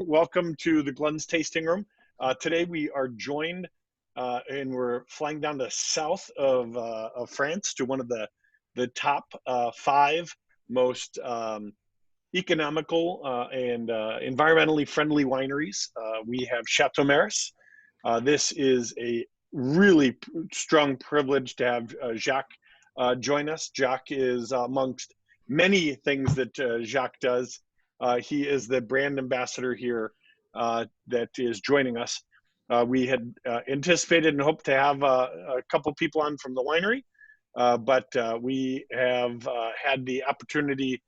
Welcome to the Glunz Tasting Room. Today we are joined and we're flying down the south of France to one of the top 5 most economical and environmentally friendly wineries. We have Chateau Maris. This is a really strong privilege to have Jacque join us. Jacque is amongst many things that Jacque does. He is the brand ambassador here that is joining us. We had anticipated and hoped to have a couple people on from the winery, but we have had the opportunity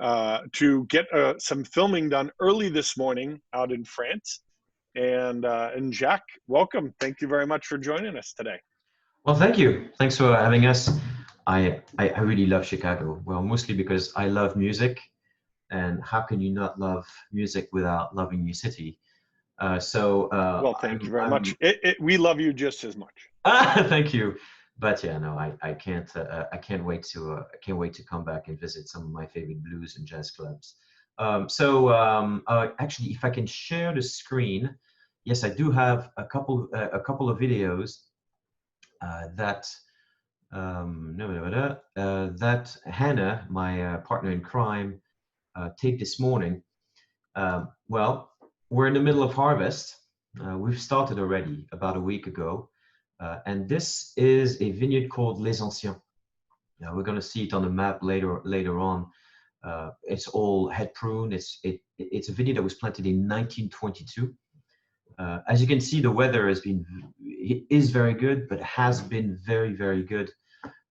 to get some filming done early this morning out in France. And Jacque, welcome. Thank you very much for joining us today. Well, thank you. Thanks for having us. I really love Chicago. Well, mostly because I love music. And how can you not love music without loving your city? Well, thank you very much. We love you just as much. Thank you. But yeah, no, I can't wait to come back and visit some of my favorite blues and jazz clubs. Actually, if I can share the screen, yes, I do have a couple of videos that Hannah, my partner in crime, taped this morning. Well, we're in the middle of harvest. We've started already about a week ago, and this is a vineyard called Les Anciens. Now we're going to see it on the map later on. It's all head prune. It's a vineyard that was planted in 1922. As you can see, the weather is very good, but has been very, very good.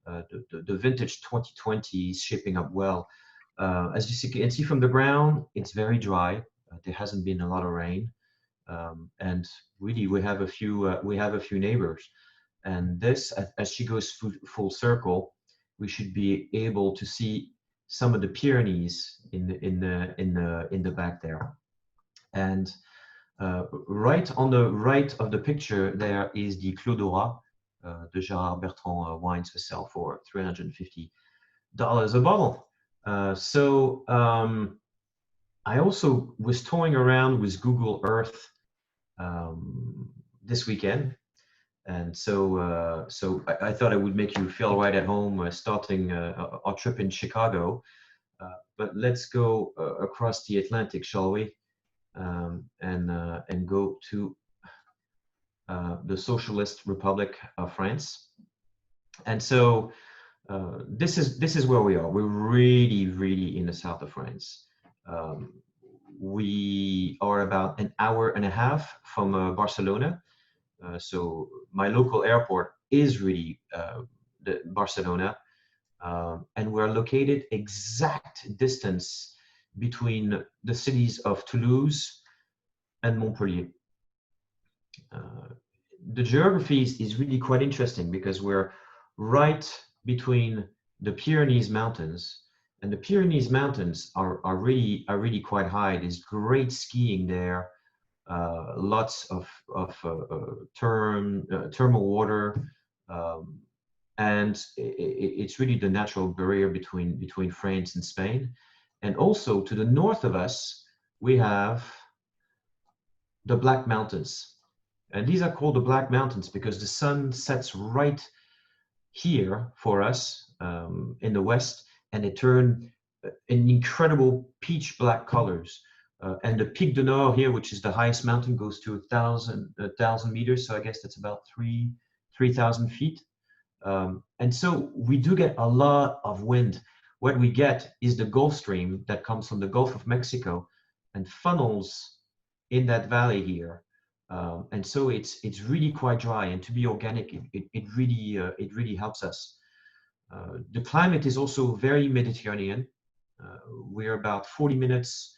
The vintage 2020 is shaping up well. As you can see from the ground, it's very dry. There hasn't been a lot of rain, and really we have a few neighbors. And this, as she goes full circle, we should be able to see some of the Pyrenees in the back there. And right on the right of the picture there is the Clos d'Ora, the Gerard Bertrand wines for sale for $350 a bottle. I also was toying around with Google Earth this weekend, and so I thought I would make you feel right at home starting our trip in Chicago. But let's go across the Atlantic, shall we? And go to the Socialist Republic of France. And so this is where we are. We're really in the south of France. We are about an hour and a half from Barcelona. So my local airport is really Barcelona. And we're located exact distance between the cities of Toulouse and Montpellier. The geography is really quite interesting because we're right between the Pyrenees Mountains, and the Pyrenees Mountains are really quite high. There's great skiing there, lots of thermal water, and it's really the natural barrier between France and Spain. And also to the north of us, we have the Black Mountains. And these are called the Black Mountains because the sun sets right here for us in the west, and they turn in incredible peach black colors. And the Pic du Nord here, which is the highest mountain, goes to 1,000 meters. So I guess that's about 3,000 feet. And so we do get a lot of wind. What we get is the Gulf Stream that comes from the Gulf of Mexico and funnels in that valley here. And so it's really quite dry, and to be organic, it really helps us. The climate is also very Mediterranean. We're about 40 minutes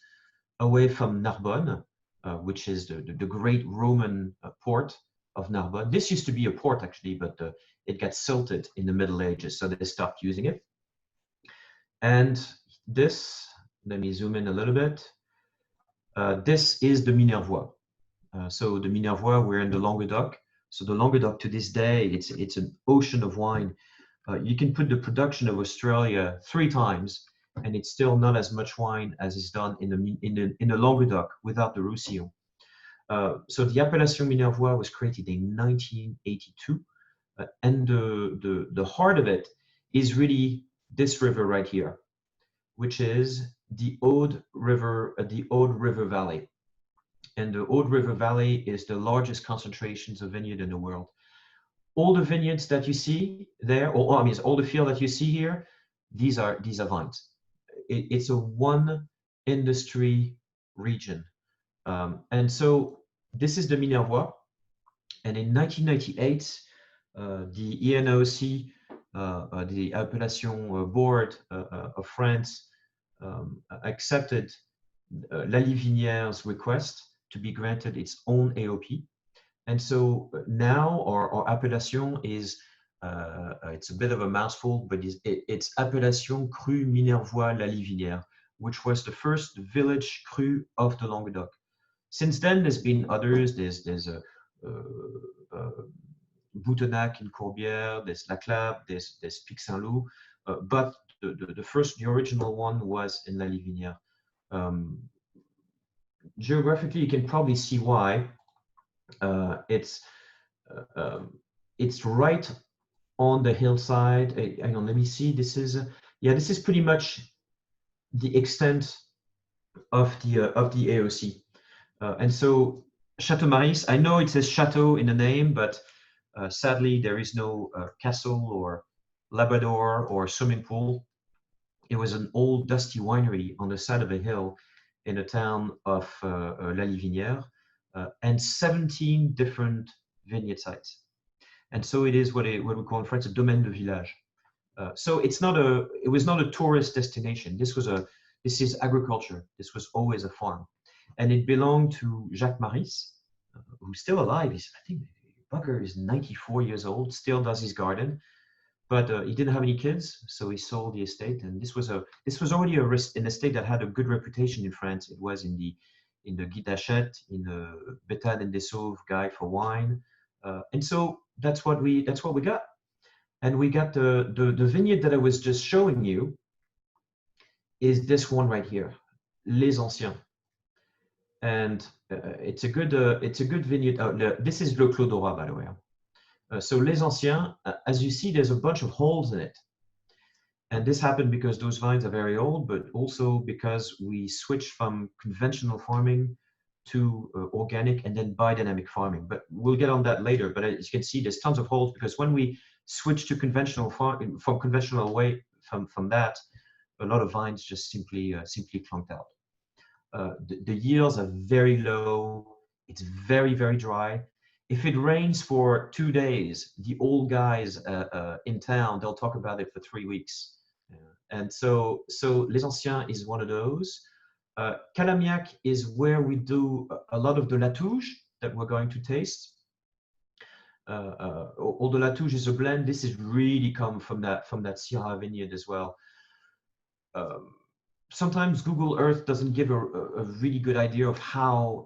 away from Narbonne, which is the great Roman port of Narbonne. This used to be a port actually, but it got silted in the Middle Ages, so they stopped using it. And this, let me zoom in a little bit. This is the Minervois. So the Minervois, we're in the Languedoc. So the Languedoc to this day, it's an ocean of wine. You can put the production of Australia 3 times and it's still not as much wine as is done in the Languedoc without the Roussillon. So the appellation Minervois was created in 1982, and the heart of it is really this river right here, which is the Aude River Valley. And the Aude River Valley is the largest concentrations of vineyard in the world. All the vineyards that you see there, or I mean, all the field that you see here, these are vines. It's a one industry region, and so this is the Minervois. And in 1998, the ENOC, the Appellation Board of France, accepted La Livinière's request to be granted its own AOP. And so now our appellation is, it's a bit of a mouthful, but it's Appellation Cru Minervois La Livinière, which was the first village cru of the Languedoc. Since then, there's been others. There's Boutonnat in Corbière, there's La Clappe, there's Pic Saint-Loup, but the original one was in La Livinière. Geographically, you can probably see why. It's right on the hillside. Hang on, let me see. This is pretty much the extent of the AOC. And so Chateau Maris, I know it says chateau in the name, but sadly there is no castle or Labrador or swimming pool. It was an old dusty winery on the side of a hill in the town of La Livinière, and 17 different vineyard sites. And so it is what we call in French a domaine de village. So it was not a tourist destination. This is agriculture. This was always a farm. And it belonged to Jacque Maris, who's still alive. I think the bugger is 94 years old, still does his garden, but he didn't have any kids, so he sold the estate. And this was already an estate that had a good reputation in France. It was in the Guide d'Achette, in the Béthane and des Sauves Guide for Wine, and so that's what we got. And we got the vineyard that I was just showing you is this one right here, Les Anciens. And it's a good vineyard. This is Le Clos d'Aura, by the way. So Les Anciens, as you see, there's a bunch of holes in it. And this happened because those vines are very old, but also because we switched from conventional farming to organic and then biodynamic farming. But we'll get on that later. But as you can see, there's tons of holes because when we switched to conventional farming, from conventional away from that, a lot of vines just simply clunked out. The yields are very low. It's very, very dry. If it rains for 2 days, the old guys in town, they'll talk about it for 3 weeks. And so Les Anciens is one of those. Calamiac is where we do a lot of the La Touge that we're going to taste. Although La Touge is a blend, this is really come from that Syrah vineyard as well. Sometimes Google Earth doesn't give a really good idea of how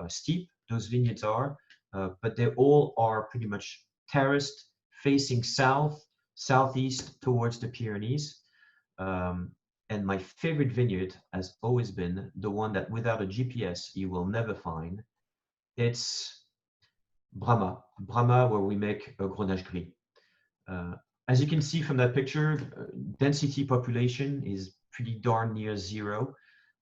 steep those vineyards are, but they all are pretty much terraced, facing southeast towards the Pyrenees. And my favorite vineyard has always been the one that without a GPS you will never find. It's Brama, where we make a Grenache Gris. As you can see from that picture, density population is pretty darn near zero,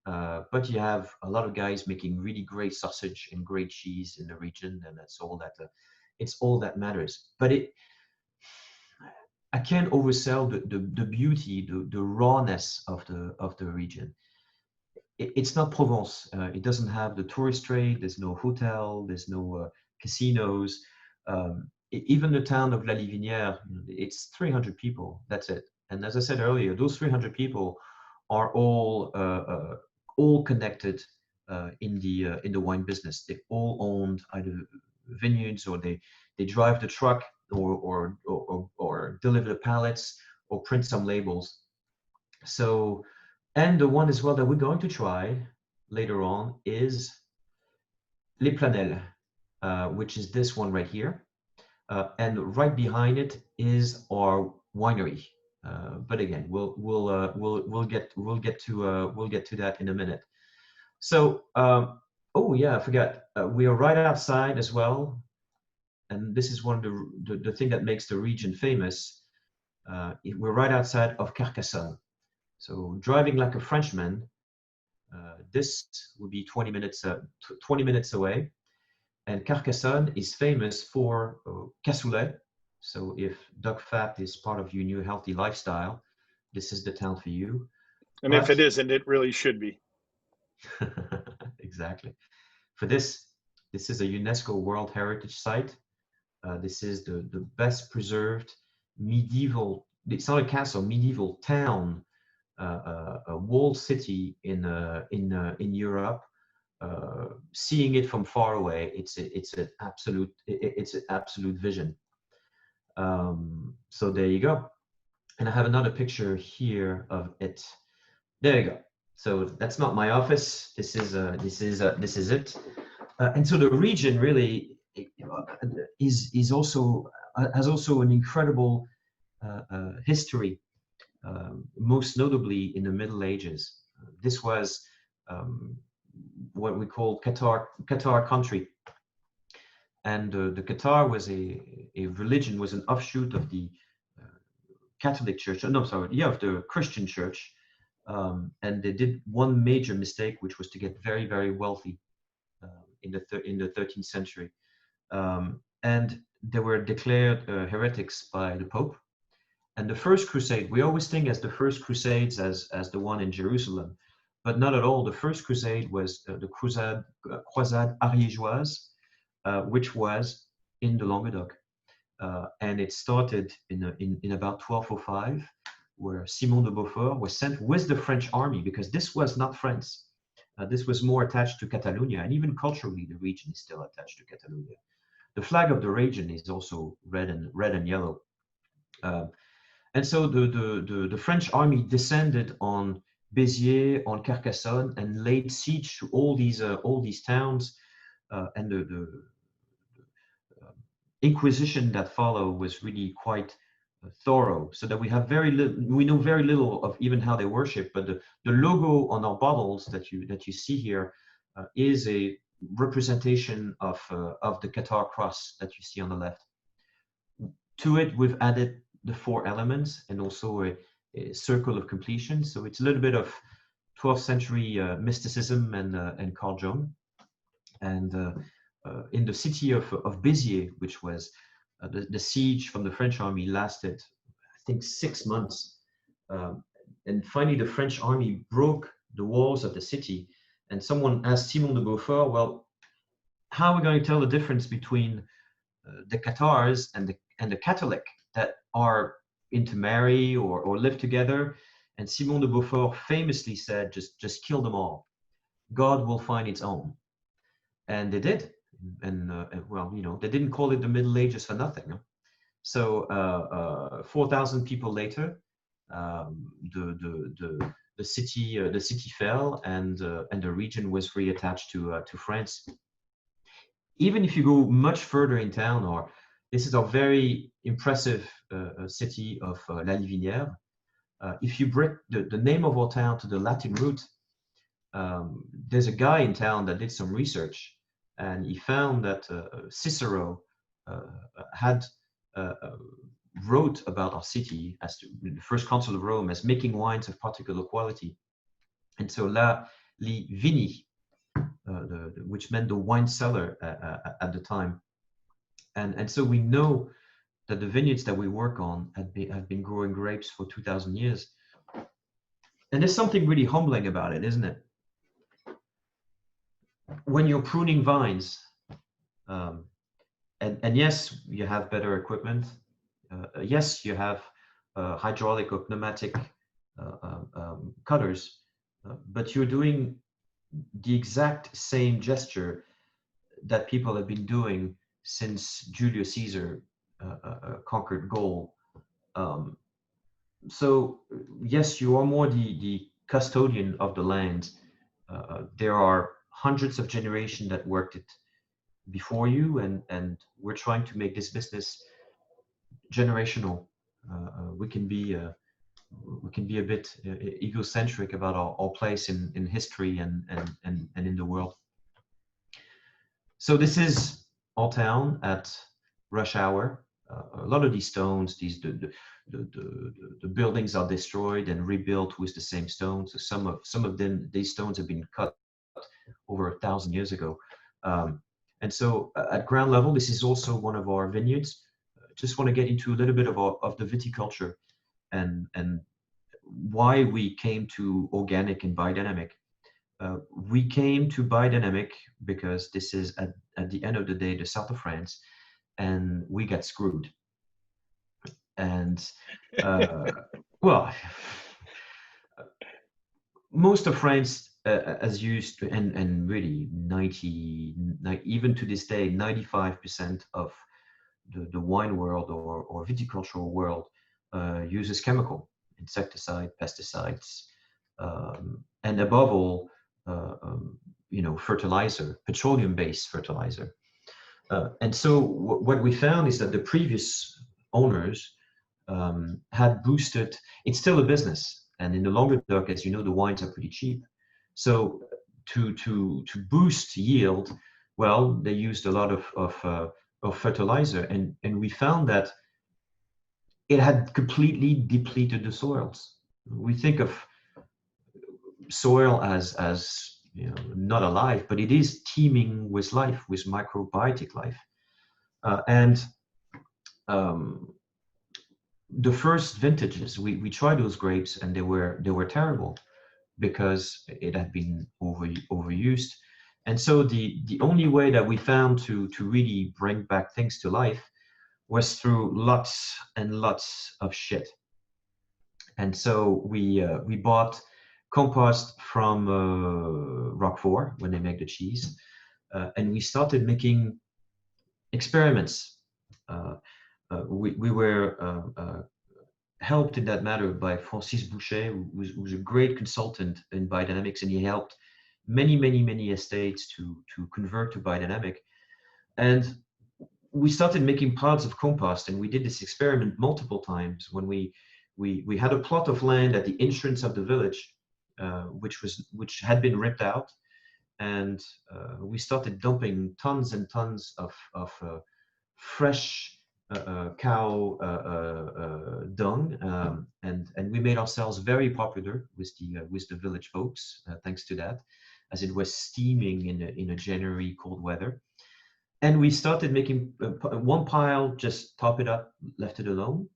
but you have a lot of guys making really great sausage and great cheese in the region, and that's all that it's all that matters. But I can't oversell the beauty, the rawness of the region. It's not Provence. It doesn't have the tourist trade. There's no hotel. There's no casinos. Even the town of La Livinière, it's 300 people. That's it. And as I said earlier, those 300 people are all connected in the wine business. They all owned either vineyards, or they drive the truck, or deliver the pallets, or print some labels. So, and the one as well that we're going to try later on is Les Planels, which is this one right here. And right behind it is our winery. But again, we'll get to that in a minute. So oh yeah, I forgot. We are right outside as well, and this is one of the thing that makes the region famous. We're right outside of Carcassonne. So driving like a Frenchman, this would be 20 minutes away. And Carcassonne is famous for cassoulet. So if duck fat is part of your new healthy lifestyle, this is the town for you. And if it isn't, it really should be. Exactly. For this is a UNESCO World Heritage Site. This is the best preserved medieval, it's not a castle, medieval town, a walled city in Europe. Seeing it from far away, it's an absolute vision. So there you go. And I have another picture here of it. There you go. So that's not my office. This is it. And so the region really is also has also an incredible history, most notably in the Middle Ages. This was what we call Qatar country, and the Qatar was a religion, was an offshoot of the Catholic Church. No, sorry, yeah, of the Christian Church, and they did one major mistake, which was to get very, very wealthy in the 13th century, and they were declared heretics by the Pope. And the First Crusade, we always think as the First Crusades as the one in Jerusalem, but not at all. The First Crusade was the Croisade Ariégeoise, which was in the Languedoc, and it started in about 1205, where Simon de Beaufort was sent with the French army, because this was not France. This was more attached to Catalonia, and even culturally, the region is still attached to Catalonia. The flag of the region is also red and yellow. And so the French army descended on Béziers, on Carcassonne, and laid siege to all these towns. And the Inquisition that followed was really quite thorough. So that we know very little of even how they worship. But the logo on our bottles that you see here is a representation of the Qatar cross that you see on the left. To it, we've added the 4 elements and also a circle of completion. So it's a little bit of 12th century mysticism and Carl Jung. And in the city of Béziers, which was the siege from the French army lasted, I think, 6 months. And finally, the French army broke the walls of the city. And someone asked Simon de Beaufort, well, how are we going to tell the difference between the Catars and the Catholic that are intermarry or live together? And Simon de Beaufort famously said, just kill them all. God will find its own. And they did. And well, you know, they didn't call it the Middle Ages for nothing. Huh? So 4,000 people later, the city fell, and the region was reattached to France. Even if you go much further in town, this is a very impressive city of La Livinière. If you break the name of our town to the Latin root, there's a guy in town that did some research, and he found that Cicero had wrote about our city as the first consul of Rome as making wines of particular quality. And so La Livini, which meant the wine cellar at the time. And so we know that the vineyards that we work on have been growing grapes for 2,000 years. And there's something really humbling about it, isn't it? When you're pruning vines, and yes, you have better equipment. Yes, you have hydraulic or pneumatic cutters, but you're doing the exact same gesture that people have been doing since Julius Caesar conquered Gaul. So yes, you are more the custodian of the land. There are hundreds of generations that worked it before you, and we're trying to make this business generational. We can be we can be a bit egocentric about our place in history and in the world. So this is our town at rush hour. A lot of these stones, the buildings are destroyed and rebuilt with the same stones. So some of them, these stones have been cut over 1,000 years ago. And so at ground level, this is also one of our vineyards. Just want to get into a little bit of the viticulture and why we came to organic and biodynamic. We came to biodynamic because this is at the end of the day the south of France, and we got screwed. And well, most of France has used, and really even to this day, 95% of the wine world or viticultural world uses chemical, insecticide, pesticides, and above all, fertilizer, petroleum-based fertilizer. And so what we found is that the previous owners had boosted. It's still a business, and in the Languedoc, as you know, the wines are pretty cheap. So to boost yield, well, they used a lot of fertilizer, and we found that it had completely depleted the soils. We think of soil as not alive, but it is teeming with life, with microbiotic life. The first vintages, we tried those grapes, and they were terrible because it had been overused. And so the only way that we found to really bring back things to life was through lots and lots of shit. And so we bought compost from Roquefort when they make the cheese, and we started making experiments. We were helped in that matter by Francis Boucher, who was a great consultant in biodynamics, and he helped many estates to convert to biodynamic. And we started making piles of compost, and we did this experiment multiple times when we had a plot of land at the entrance of the village, which had been ripped out, and we started dumping tons and tons of fresh cow dung, and we made ourselves very popular with the village folks thanks to that, as it was steaming in a January cold weather. And we started making one pile, just top it up, left it alone.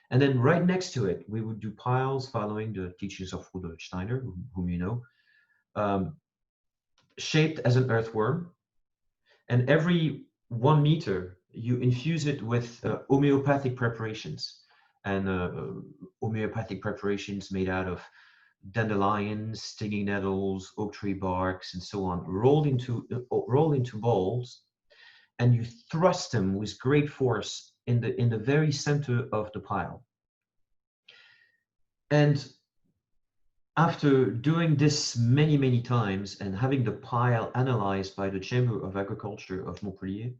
And then right next to it, we would do piles following the teachings of Rudolf Steiner, whom you know, shaped as an earthworm. And every 1 meter, you infuse it with homeopathic preparations. And homeopathic preparations made out of dandelions, stinging nettles, oak tree barks, and so on, rolled into bowls. And you thrust them with great force in the very center of the pile. And after doing this many times and having the pile analyzed by the Chamber of Agriculture of Montpellier,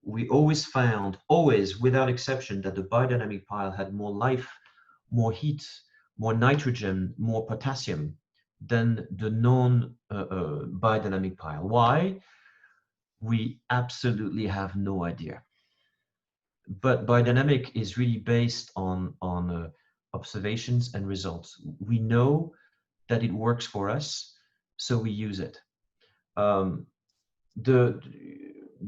we always found, without exception, that the biodynamic pile had more life, more heat, more nitrogen, more potassium than the non-biodynamic pile. Why? We absolutely have no idea. But biodynamic is really based on observations and results. We know that it works for us, so we use it. The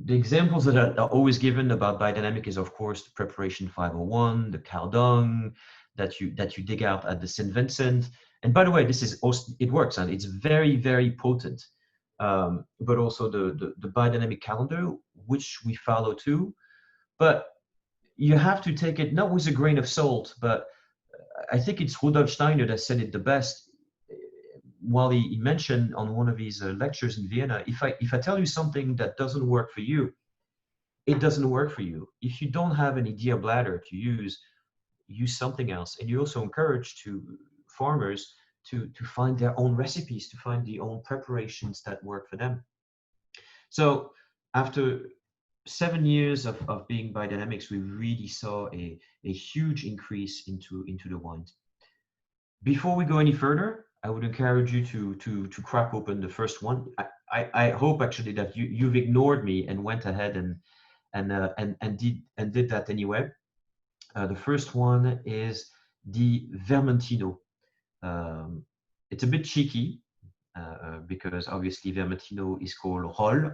examples that are always given about biodynamic is, of course, the preparation 501, the cow dung that you dig out at the St. Vincent. And by the way, this is also, it works, and it's very potent. But also the biodynamic calendar, which we follow too. But you have to take it not with a grain of salt, but I think it's Rudolf Steiner that said it the best. While he mentioned on one of his lectures in Vienna, if I tell you something that doesn't work for you, it doesn't work for you. If you don't have an idea bladder to use something else. And you also encourage farmers to find their own recipes, to find the own preparations that work for them. So after 7 years of being biodynamics, we really saw a huge increase into the wines. Before we go any further, I would encourage you to crack open the first one. I hope actually that you've ignored me and went ahead and did that anyway. The first one is the Vermentino. It's a bit cheeky because obviously Vermentino is called Roll,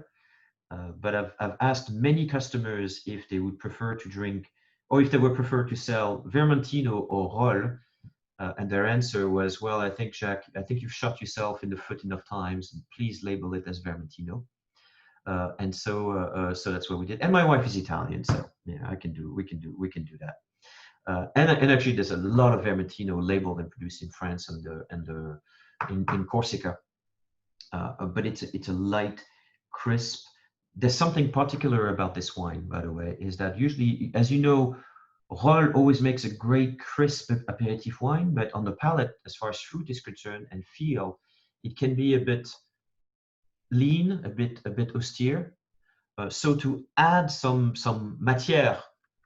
but I've asked many customers if they would prefer to drink, or if they would prefer to sell Vermentino or Roll, and their answer was, well, I think, Jacque, I think you've shot yourself in the foot enough times. Please label it as Vermentino. And so that's what we did. And my wife is Italian, so yeah, we can do that. And actually, there's a lot of Vermentino labeled and produced in France and in Corsica. But it's a light, crisp. There's something particular about this wine, by the way, is that usually, as you know, Roll always makes a great crisp aperitif wine, but on the palate, as far as fruit is concerned and feel, it can be a bit lean, a bit austere. So to add some matière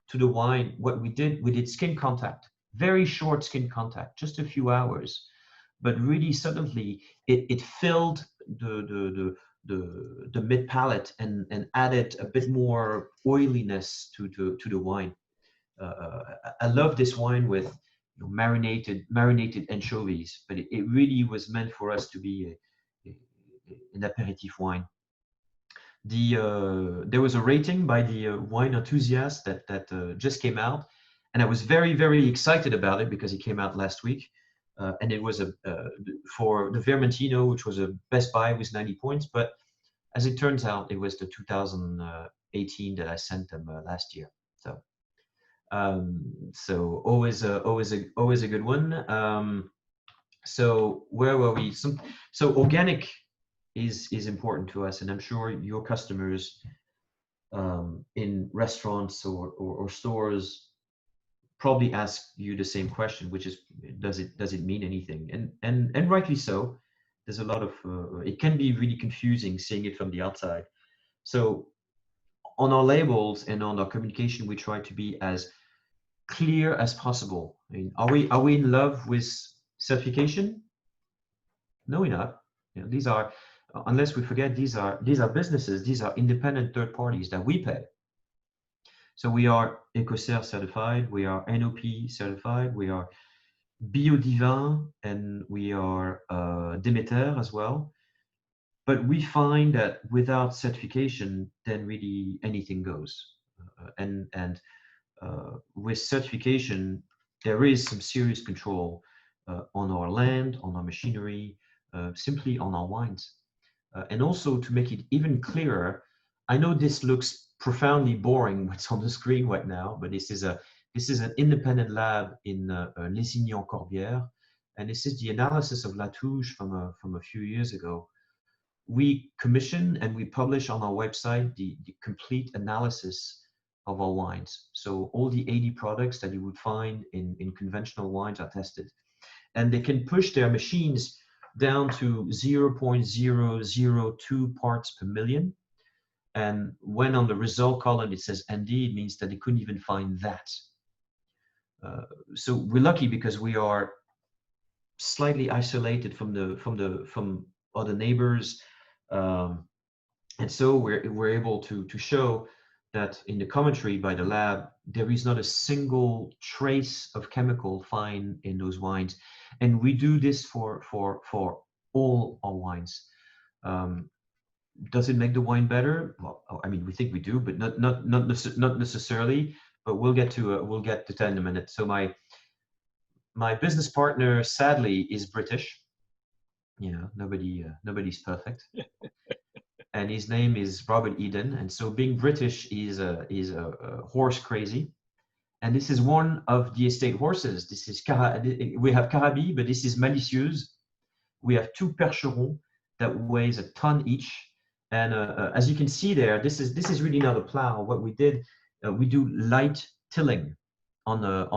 to the wine, what we did skin contact, very short skin contact, just a few hours, but really suddenly it filled the mid palate and added a bit more oiliness to the wine. I love this wine with marinated anchovies, but it really was meant for us to be an aperitif wine. There was a rating by the wine enthusiast that just came out, and I was very excited about it because it came out last week, and it was for the Vermentino, which was a best buy with 90 points. But as it turns out, it was the 2018 that I sent them last year. So always a good one. So where were we? So organic is important to us, and I'm sure your customers in restaurants or stores probably ask you the same question, which is, does it mean anything? And rightly so. There's a lot of it can be really confusing seeing it from the outside. So on our labels and on our communication, we try to be as clear as possible. I mean, are we in love with certification? No, we're not. You know, these are, unless we forget, these are businesses, these are independent third parties that we pay. So we are EcoCert certified, we are NOP certified, we are Biodynamic, and we are Demeter as well. But we find that without certification, then really anything goes. With certification, there is some serious control on our land, on our machinery, simply on our wines. And also, to make it even clearer, I know this looks profoundly boring what's on the screen right now, but this is an independent lab in Lézignan-Corbière, and this is the analysis of La Touge from a few years ago. We commission and we publish on our website the complete analysis of our wines. So all the 80 products that you would find in conventional wines are tested, and they can push their machines down to 0.002 parts per million. And when on the result column it says ND, it means that they couldn't even find that. So we're lucky because we are slightly isolated from other neighbors, and so we're able to show that in the commentary by the lab, there is not a single trace of chemical found in those wines. And we do this for all our wines. Does it make the wine better? Well, I mean, we think we do, but not necessarily. But we'll get to that in a minute. So my business partner, sadly, is British. You know, nobody's perfect. And his name is Robert Eden, and so being British is a horse crazy, and this is one of the estate horses. This is we have Carabi, but this is Malicieuse. We have two Percherons that weighs a ton each, and as you can see there, this is really not a plow. What we did, we do light tilling on the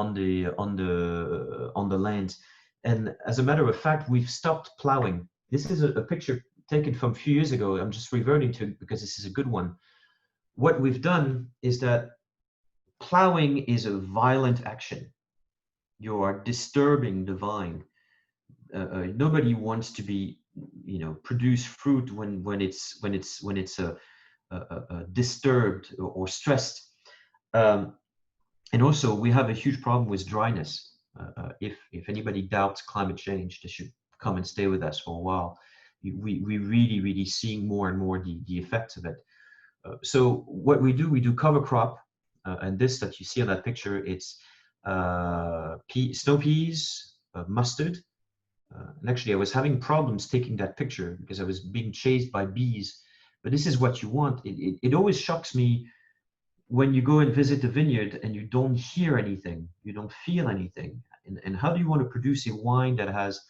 land, and as a matter of fact, we've stopped plowing. This is a picture taken from a few years ago. I'm just reverting to it because this is a good one. What we've done is that plowing is a violent action. You are disturbing the vine. nobody wants to be, produce fruit when it's disturbed or stressed. And also, we have a huge problem with dryness. If anybody doubts climate change, they should come and stay with us for a while. We really seeing more and more the effects of it. So what we do cover crop, and this that you see on that picture, it's snow peas, mustard. And actually, I was having problems taking that picture because I was being chased by bees. But this is what you want. It always shocks me when you go and visit the vineyard and you don't hear anything, you don't feel anything. And how do you want to produce a wine that has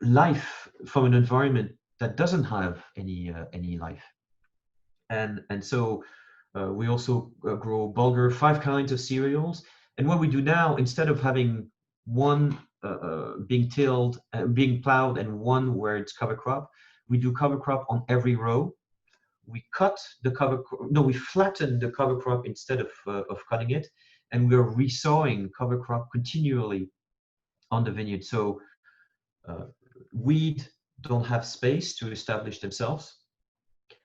life from an environment that doesn't have any life? And so we also grow bulgur, 5 kinds of cereals. And what we do now, instead of having one being tilled, being plowed, and one where it's cover crop, we do cover crop on every row. We we flatten the cover crop instead of cutting it, and we're resowing cover crop continually on the vineyard. So weed don't have space to establish themselves.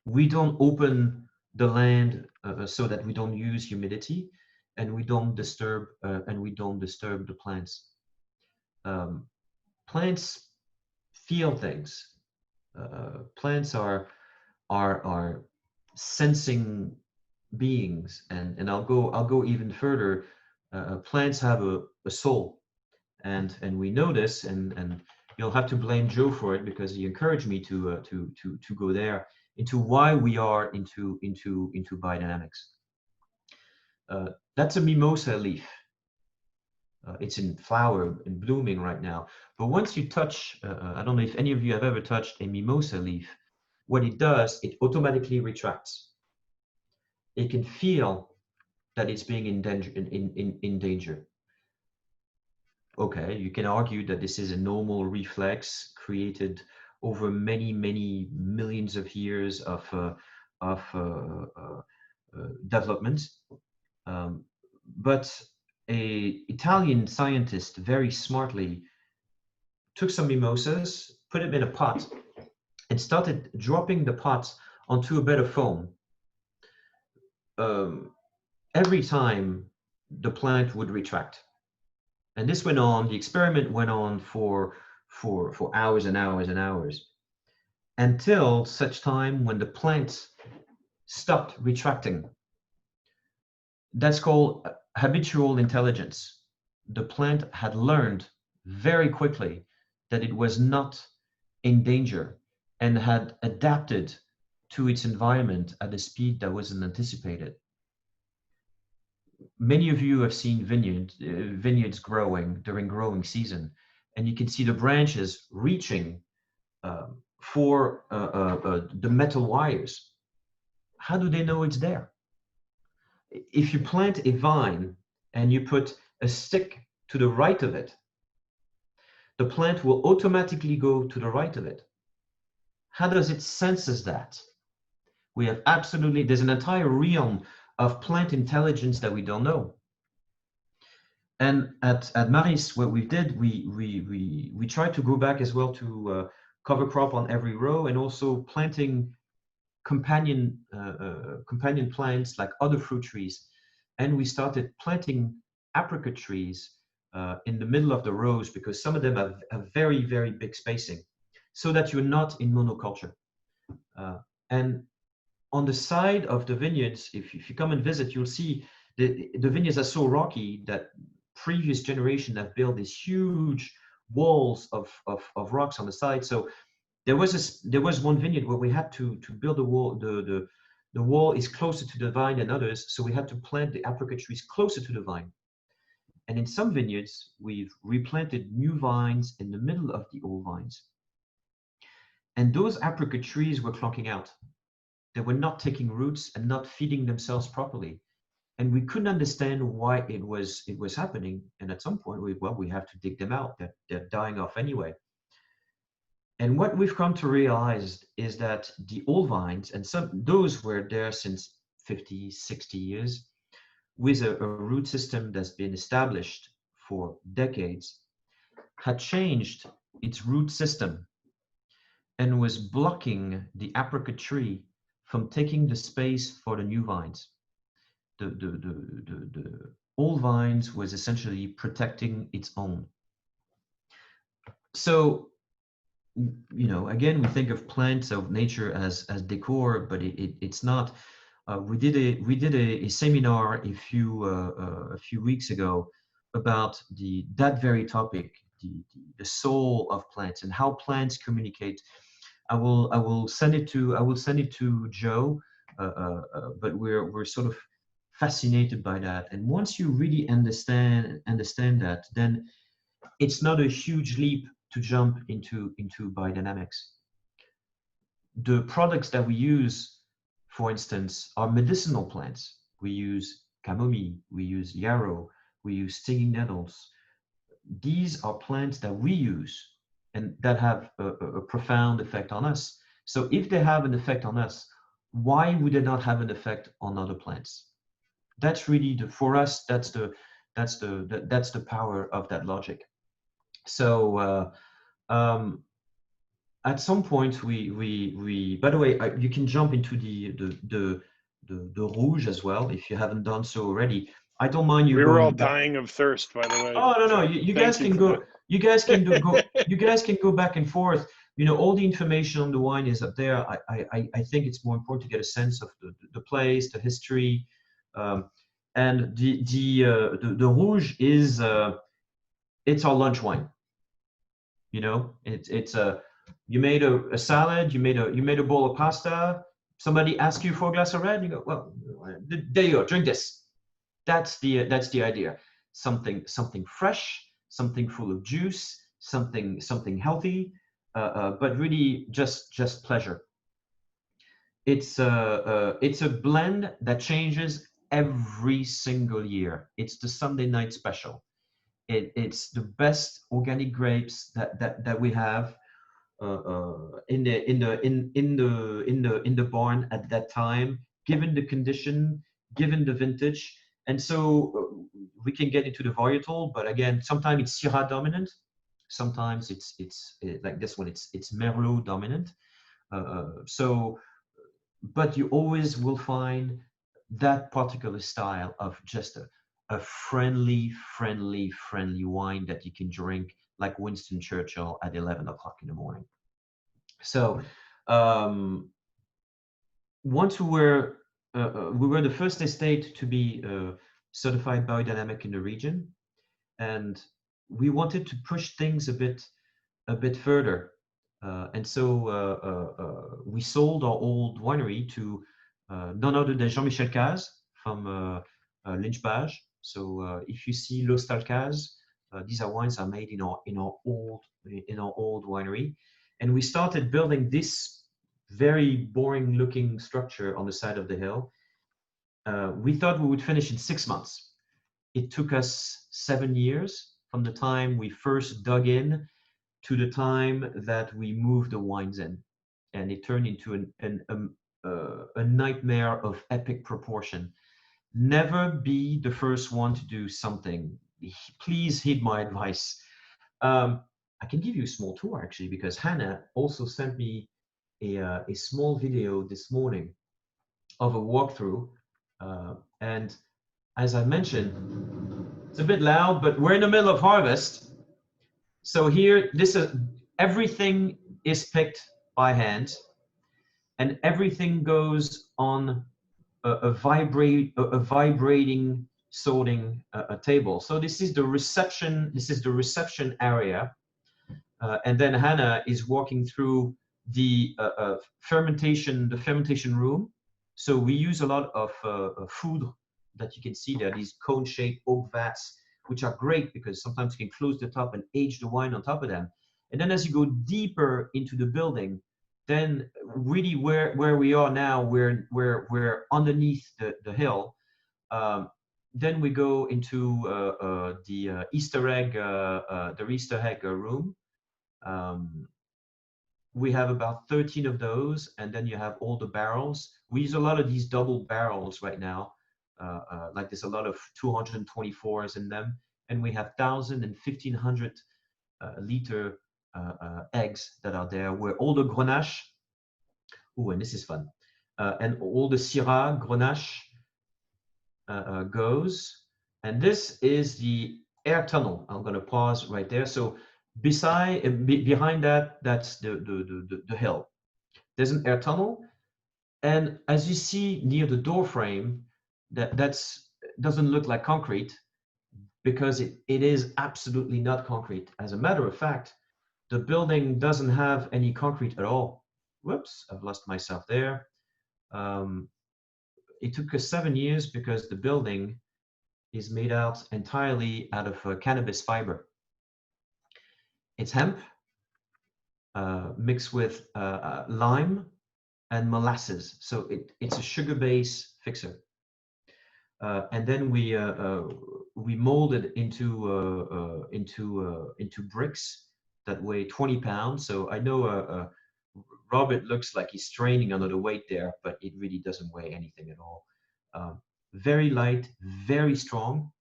We don't open the land so that we don't use humidity, and we don't disturb the plants. Plants feel things. Plants are sensing beings, and I'll go even further. Plants have a soul, and we know this, and you'll have to blame Joe for it because he encouraged me to go there into why we are into biodynamics. That's a mimosa leaf. It's in flower and blooming right now. But once you touch, I don't know if any of you have ever touched a mimosa leaf. What it does, it automatically retracts. It can feel that it's being in danger. Okay, you can argue that this is a normal reflex created over many millions of years of development. But an Italian scientist very smartly took some mimosas, put them in a pot, and started dropping the pot onto a bed of foam. Every time the plant would retract. And this went on, the experiment went on for hours and hours and hours, until such time when the plant stopped retracting. That's called habitual intelligence. The plant had learned very quickly that it was not in danger and had adapted to its environment at a speed that wasn't anticipated. Many of you have seen vineyards growing during growing season, and you can see the branches reaching for the metal wires. How do they know it's there? If you plant a vine and you put a stick to the right of it, the plant will automatically go to the right of it. How does it sense that? We have there's an entire realm of plant intelligence that we don't know. And at Maris, what we did, we tried to go back as well to cover crop on every row, and also planting companion plants like other fruit trees. And we started planting apricot trees in the middle of the rows, because some of them have a very big spacing, so that you're not in monoculture. And on the side of the vineyards, if you come and visit, you'll see the vineyards are so rocky that previous generation have built these huge walls of rocks on the side. So there was one vineyard where we had to build a wall. The wall is closer to the vine than others, so we had to plant the apricot trees closer to the vine. And in some vineyards, we've replanted new vines in the middle of the old vines. And those apricot trees were clonking out. They were not taking roots and not feeding themselves properly. And we couldn't understand why it was happening. And at some point, we have to dig them out. They're dying off anyway. And what we've come to realize is that the old vines, and those were there since 50, 60 years, with a root system that's been established for decades, had changed its root system and was blocking the apricot tree from taking the space for the new vines. The old vines was essentially protecting its own. So, you know, again, we think of plants of nature as decor, but it's not. We did a seminar a few weeks ago about that very topic, the soul of plants and how plants communicate. I will send it to Joe, but we're sort of fascinated by that. And once you really understand that, then it's not a huge leap to jump into biodynamics. The products that we use, for instance, are medicinal plants. We use chamomile, we use yarrow, we use stinging nettles. These are plants that we use and that have a profound effect on us. So if they have an effect on us, why would they not have an effect on other plants? That's really for us. That's the power of that logic. So at some point, we. By the way, you can jump into the Rouge as well if you haven't done so already. I don't mind you. We were all dying of thirst, by the way. Oh no, you guys can go. That. You guys can go. You guys can go back and forth. You know, all the information on the wine is up there. I think it's more important to get a sense of the place, the history, and the Rouge is it's our lunch wine. You know, it's a. You made a salad. You made a bowl of pasta. Somebody asks you for a glass of red. You go, well, there you go. Drink this. That's the idea. Something fresh, something full of juice, something healthy, but really just pleasure. It's a blend that changes every single year. It's the Sunday night special. It's the best organic grapes that we have in the barn at that time, given the condition, given the vintage. And so we can get into the varietal, but again, sometimes it's Syrah dominant, sometimes it's like this one, it's Merlot dominant. But you always will find that particular style of just a friendly wine that you can drink like Winston Churchill at 11 o'clock in the morning. So once we were the first estate to be certified biodynamic in the region, and we wanted to push things a bit further. And so we sold our old winery to none other than Jean-Michel Caz from Lynch-Bage. So if you see L'Hostal Caz, these are wines are made in our old winery, and we started building this very boring looking structure on the side of the hill. We thought we would finish in 6 months. It took us 7 years from the time we first dug in to the time that we moved the wines in, and it turned into a nightmare of epic proportion. Never be the first one to do something. Please heed my advice. I can give you a small tour actually, because Hannah also sent me a small video this morning of a walkthrough. And as I mentioned, it's a bit loud, but we're in the middle of harvest. So here, everything is picked by hand, and everything goes on a vibrating sorting table. So this is the reception. This is the reception area, and then Hannah is walking through the fermentation room. So we use a lot of food that you can see there, these cone-shaped oak vats, which are great because sometimes you can close the top and age the wine on top of them. And then as you go deeper into the building, then really where we are now, we're underneath the hill. Then we go into the Easter egg room. We have about 13 of those, and then you have all the barrels. We use a lot of these double barrels right now. Like there's a lot of 224s in them, and we have 1,000 and 1,500 liter eggs that are there, where all the Grenache, and this is fun, and all the Syrah Grenache goes. And this is the air tunnel. I'm going to pause right there. So behind that, that's the hill. There's an air tunnel, and as you see near the door frame, that's doesn't look like concrete, because it is absolutely not concrete. As a matter of fact, the building doesn't have any concrete at all. Whoops, I've lost myself there. It took us 7 years because the building is made entirely out of cannabis fiber. It's hemp mixed with lime and molasses. So it's a sugar base fixer. And then we mold it into bricks that weigh 20 pounds. So I know Robert looks like he's straining under the weight there, but it really doesn't weigh anything at all. Very light, very strong,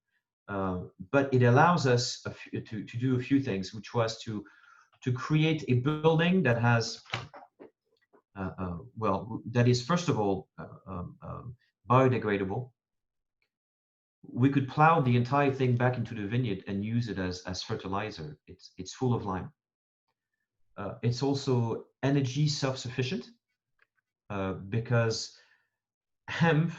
but it allows us to do a few things, which was to create a building that has, that is first of all biodegradable. We could plow the entire thing back into the vineyard and use it as fertilizer. It's full of lime. It's also energy self-sufficient because hemp,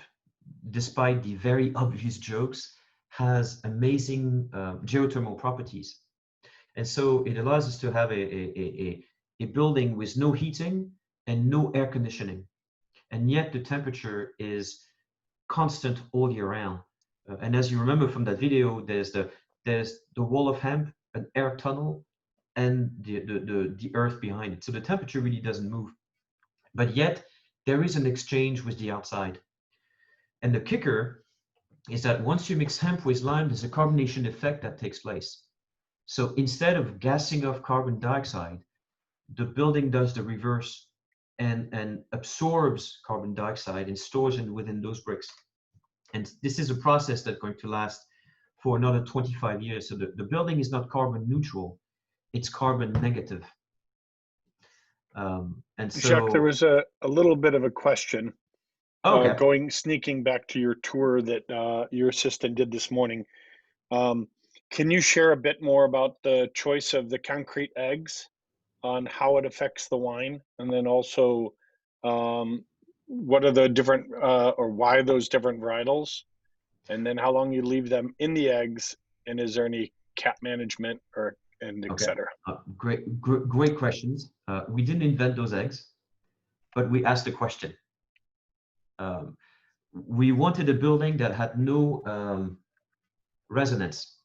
despite the very obvious jokes, has amazing geothermal properties. And so it allows us to have a building with no heating and no air conditioning. And yet the temperature is constant all year round. And as you remember from that video, there's the wall of hemp, an air tunnel, and the earth behind it. So the temperature really doesn't move. But yet there is an exchange with the outside. And the kicker is that once you mix hemp with lime, there's a carbonation effect that takes place. So instead of gassing off carbon dioxide, the building does the reverse and absorbs carbon dioxide and stores it within those bricks. And this is a process that's going to last for another 25 years. So the building is not carbon neutral, it's carbon negative. And so, Jacque, there was a little bit of a question. okay. Sneaking back to your tour that your assistant did this morning. Can you share a bit more about the choice of the concrete eggs, on how it affects the wine, and then also what are the different or why those different varietals, and then how long you leave them in the eggs, and is there any cap management and et cetera? Great questions. We didn't invent those eggs, but we asked the question. We wanted a building that had no resonance,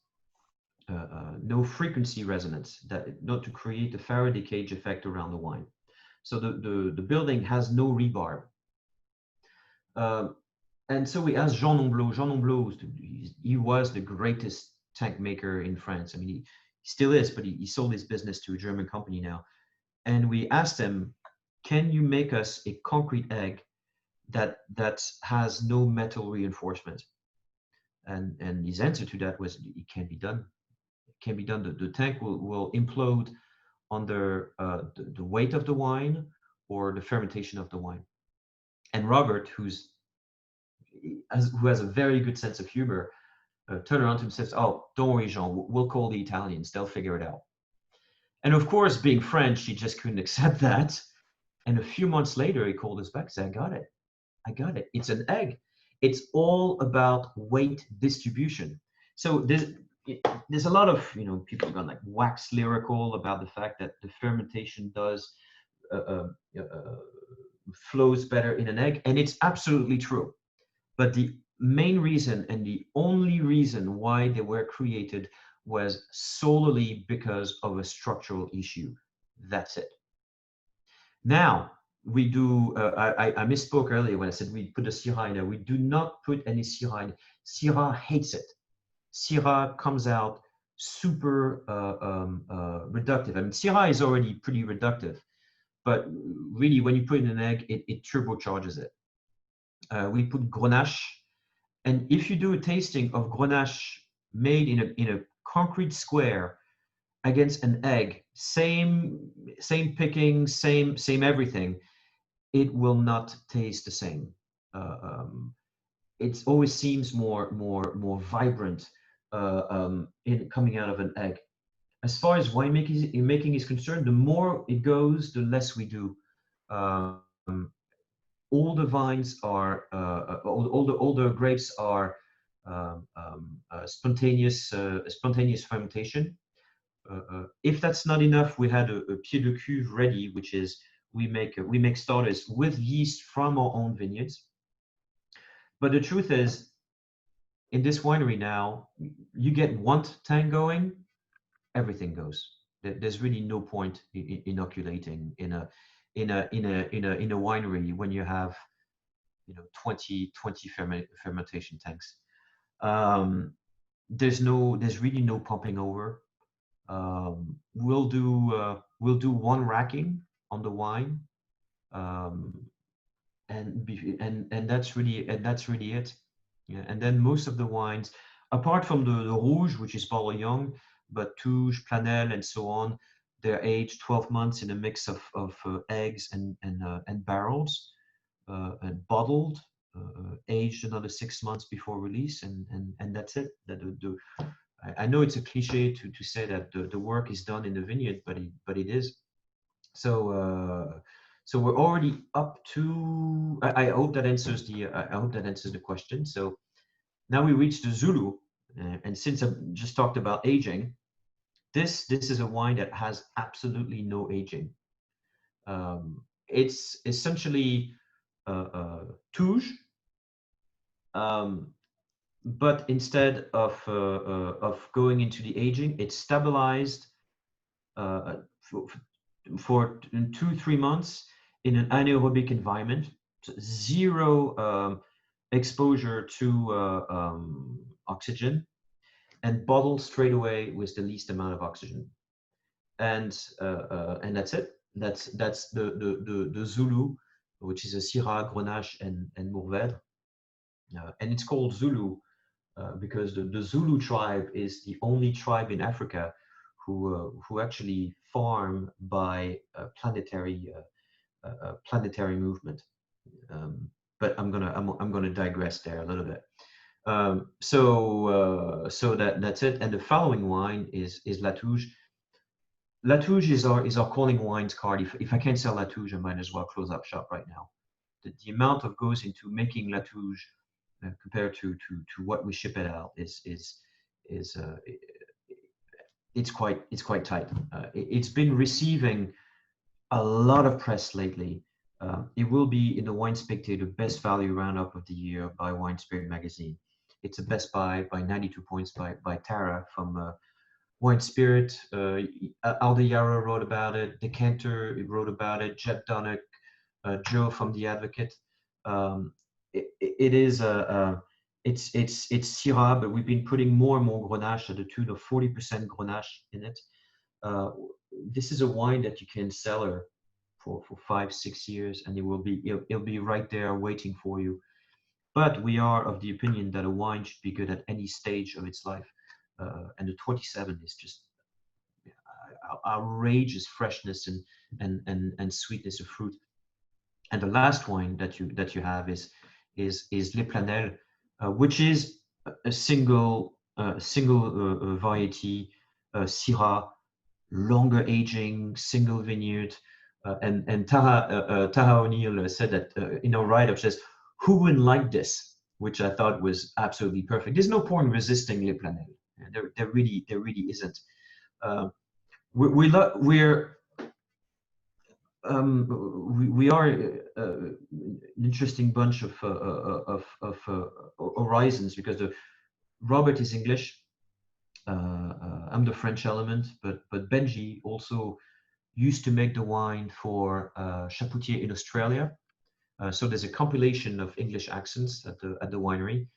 no frequency resonance, not to create the Faraday cage effect around the wine. So the building has no rebarb. And so we asked Jean Nomblot. Jean Nomblot, he was the greatest tank maker in France. I mean, he still is, but he sold his business to a German company now. And we asked him, can you make us a concrete egg that has no metal reinforcement? And his answer to that was, it can't be done. It can't be done. The tank will implode under the weight of the wine or the fermentation of the wine. And Robert, who has a very good sense of humor, turned around to him and says, "Oh, don't worry, Jean, we'll call the Italians. They'll figure it out." And of course, being French, he just couldn't accept that. And a few months later, he called us back and said, I got it. It's an egg. It's all about weight distribution. So there's a lot of, people gone like wax lyrical about the fact that the fermentation flows better in an egg. And it's absolutely true. But the main reason and the only reason why they were created was solely because of a structural issue. That's it. Now, we do, I misspoke earlier when I said we put a Syrah in there. We do not put any Syrah in. Syrah hates it. Syrah comes out super reductive. I mean, Syrah is already pretty reductive, but really when you put in an egg, it turbocharges it. We put Grenache, and if you do a tasting of Grenache made in a concrete square against an egg, same picking, same everything, it will not taste the same. It always seems more vibrant in coming out of an egg. As far as winemaking is concerned, the more it goes, the less we do. All the vines are, all the grapes are spontaneous fermentation. If that's not enough, we had a pied de cuve ready, which is we make starters with yeast from our own vineyards. But the truth is, in this winery now, you get one tank going, everything goes. There's really no point in inoculating in a winery when you have 20 fermentation tanks. There's really no pumping over. We'll do one racking on the wine, and that's really it. Yeah, and then most of the wines, apart from the Rouge, which is bottle young, but Touge, Planel, and so on, they're aged 12 months in a mix of eggs and barrels, and bottled, aged another 6 months before release, and that's it. I know it's a cliche to say that the work is done in the vineyard, but it is. So we're already up to. I hope that answers the question. So now we reach the Zulu, and since I just talked about aging, this is a wine that has absolutely no aging. It's essentially Touge, but instead of going into the aging, it's stabilized for 2-3 months in an anaerobic environment, zero exposure to oxygen, and bottled straight away with the least amount of oxygen, and that's it. That's the Zulu, which is a Syrah, Grenache, and Mourvèdre, and it's called Zulu because the Zulu tribe is the only tribe in Africa who actually farm by planetary movement. But I'm gonna digress there a little bit. So that's it. And the following wine is La Touge. La Touge is our calling wines card. If I can't sell La Touge, I might as well close up shop right now. The amount of goes into making La Touge compared to what we ship it out is it's quite tight. It's been receiving a lot of press lately. It will be in the Wine Spectator Best Value Roundup of the Year by Wine Spirit Magazine. It's a best buy by 92 points by Tara from Wine Spirit. Aldeara wrote about it. Decanter wrote about it. Jeb Dunnock, Joe from The Advocate. It is it's Syrah, but we've been putting more and more Grenache at the tune of 40% Grenache in it. This is a wine that you can cellar for 5-6 years, and it'll be right there waiting for you. But we are of the opinion that a wine should be good at any stage of its life, and the 27 is just outrageous freshness and sweetness of fruit. And the last wine that you have is Les Planels, which is a single variety Syrah, longer aging, single vineyard. And Tara O'Neill said that in her write-up, says, who wouldn't like this? Which I thought was absolutely perfect. There's no point resisting Les Planels. There really isn't. We are an interesting bunch of horizons, because Robert is English. I'm the French element, but Benji also used to make the wine for Chapoutier in Australia. So there's a compilation of English accents at the winery.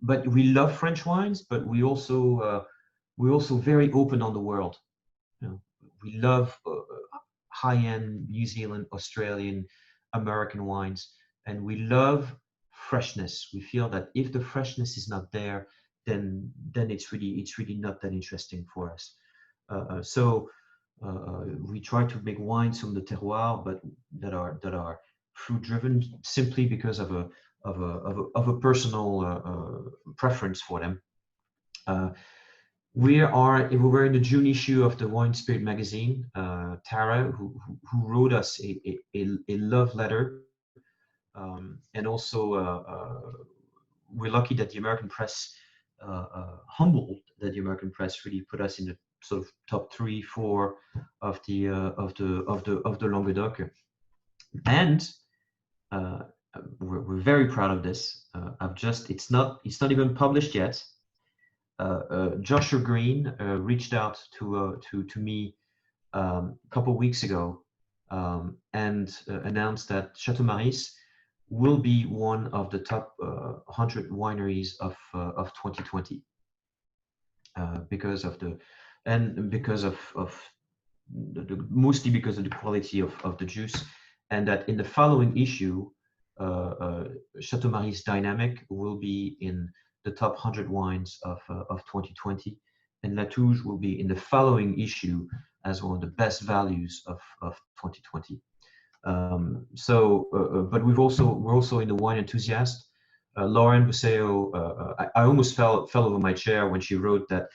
But we love French wines, but we're also very open on the world. We love high-end New Zealand, Australian, American wines, and we love freshness. We feel that if the freshness is not there, then it's really not that interesting for us. So we try to make wines from the terroir, but that are fruit driven, simply because of a personal preference for them. We were in the June issue of the Wine Spirit magazine. Tara, who wrote us a love letter, and also we're lucky that the American press, humbled that the American press really put us in the sort of top 3, 4 of the Languedoc, and we're very proud of this. It's not even published yet. Joshua Green reached out to me a couple of weeks ago, and announced that Chateau Maris will be one of the top 100 wineries of 2020, because of mostly because of the quality of the juice, and that in the following issue, Chateau Maris Dynamic will be in the top 100 wines of 2020, and La Touge will be in the following issue as one of the best values of 2020. But we're also in the Wine Enthusiast. Lauren Buseo, I almost fell over my chair when she wrote that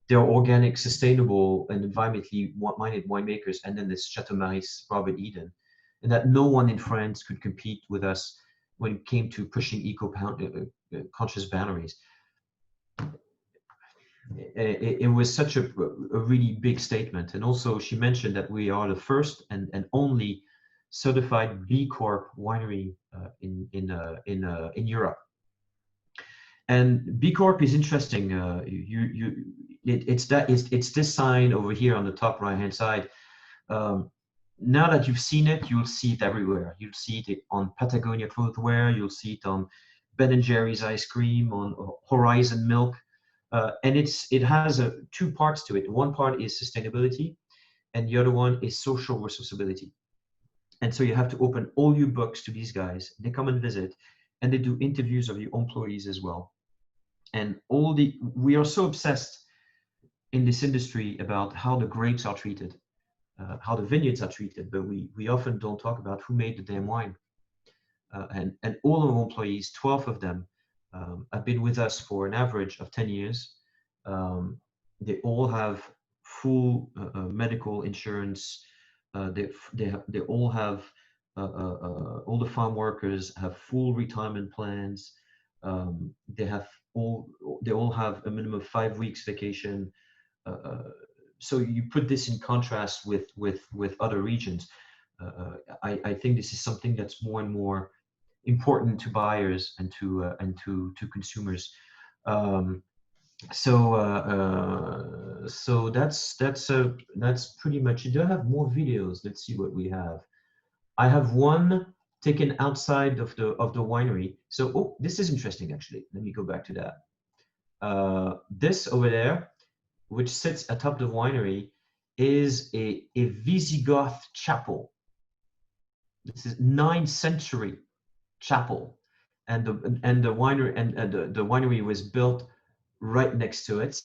they're organic, sustainable, and environmentally minded winemakers, and then there's Chateau Maris, Robert Eden, and that no one in France could compete with us when it came to pushing eco-conscious boundaries. It was such a really big statement. And also she mentioned that we are the first and only certified B Corp winery in Europe. And B Corp is interesting. It's this sign over here on the top right hand side. Now that you've seen it, you'll see it everywhere. You'll see it on Patagonia clothwear. You'll see it on Ben & Jerry's ice cream, on Horizon milk. And it has 2 parts to it. One part is sustainability, and the other one is social responsibility. And so you have to open all your books to these guys. They come and visit, and they do interviews of your employees as well. And we are so obsessed in this industry about how the grapes are treated, how the vineyards are treated, but we often don't talk about who made the damn wine. And all of our employees, 12 of them, have been with us for an average of 10 years. They all have full medical insurance. They all have, all the farm workers have full retirement plans. They all have a minimum of 5 weeks vacation. So you put this in contrast with other regions. I think this is something that's more and more important to buyers and to consumers. So that's pretty much it. Do I have more videos? Let's see what we have. I have one taken outside of the winery. So this is interesting actually. Let me go back to that. This over there, which sits atop the winery, is a Visigoth chapel. This is 9th century chapel, and the winery was built right next to it.